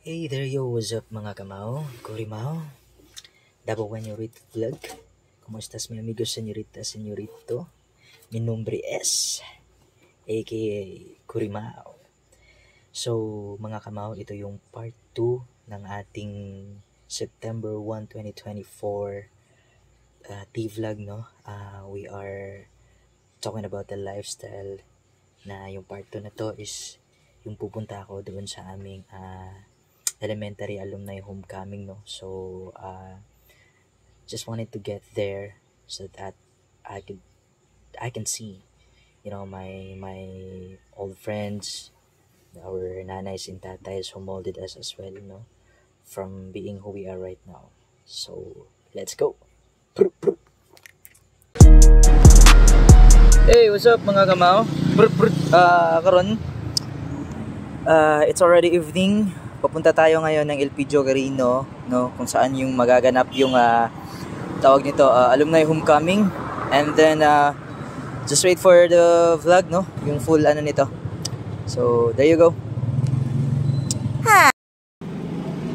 Hey there yo, what's up mga kamao, Kurimao, Davao Señorito Vlog. ¿Cómo estás mi amigo señorita, señorito? Mi nombre es aka Kurimao. So mga kamao, ito yung part 2 ng ating September 1, 2024 T-Vlog, no? We are talking about the lifestyle na yung part 2 na to is yung pupunta ako doon sa aming elementary alumni homecoming, no? So just wanted to get there so that I can see, you know, my old friends, our nanays and tatays who molded us as well, you know, from being who we are right now. So let's go. Hey, what's up mga kamao? Karon it's already evening. Papunta tayo ngayon ng LP Jogarino, no, kung saan yung magaganap yung tawag nito, alumni homecoming. And then just wait for the vlog, no, yung full ano nito. So there you go.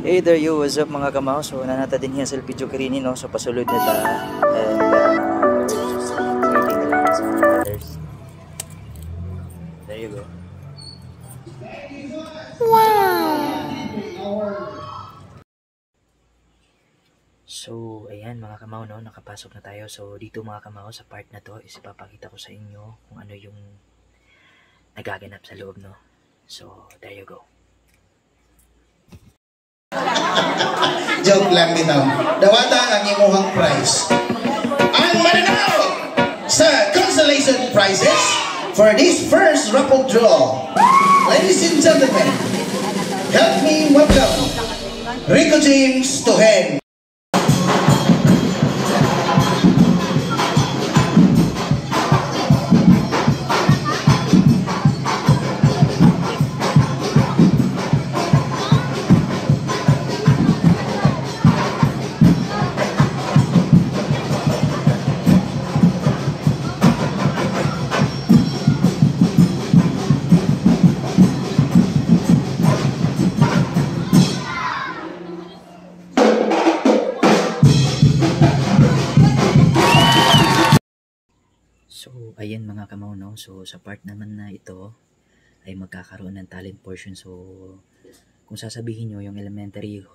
Hey there you, what's up mga kamao? So nanata din yan sa LP Jogarino, no, so pasulod na ta. And waiting na lang sa mga others. There you go. Wow! So, ayan mga kamao, no, nakapasok na tayo. So, dito mga kamao, sa part na to, is ipapakita ko sa inyo kung ano yung nagaganap sa loob, no. So, there you go. Joke lang bitaw. Dawata ang imuhang prize. Ang mananaw sa consolation prizes for this first raffle draw. Ladies and gentlemen, help me welcome Rico James Tohen. So, ayan mga kamao, no. So, sa part naman na ito ay magkakaroon ng talent portion. So, kung sasabihin nyo yung elementary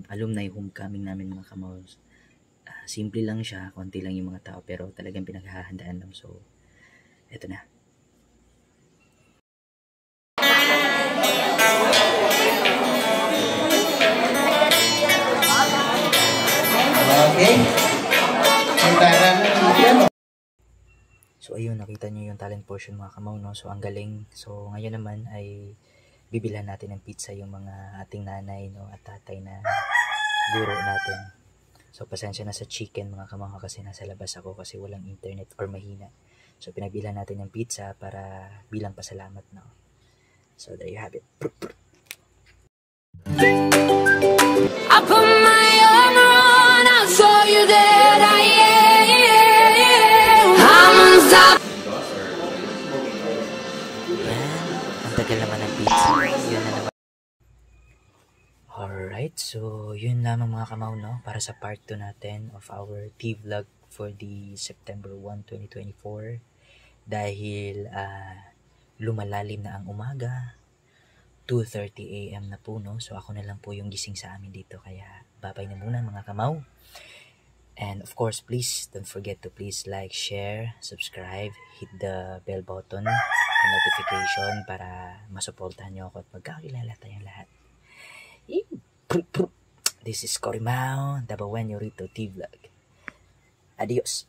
alumni homecoming namin mga kamao, simple lang siya, konti lang yung mga tao, pero talagang pinaghahandaan lang. So, eto na. Okay. So ayun, nakita nyo yung talent portion mga kamao, no? So ang galing. So ngayon naman ay bibilhan natin ng pizza yung mga ating nanay, no, at tatay na guro natin. So pasensya na sa chicken mga kamao kasi nasa labas ako kasi walang internet or mahina. So pinagbilhan natin ng pizza para bilang pasalamat, no. So there you have it. I put my armor on, I saw you there, I'm on top. Ang tagal naman ng pizza. Yun na naman. Alright, so yun lamang mga kamao, no, para sa part 2 natin of our T-Vlog for the September 1, 2024. Dahil lumalalim na ang umaga, 2:30 AM na po, no? So ako na lang po yung gising sa amin dito, kaya babay na muna mga kamao. And of course, please don't forget to please like, share, subscribe, hit the bell button and notification para masuportahan nyo ako at magkakilala tayong lahat. This is Kurimao, Davao Señorito T-Vlog. Adios!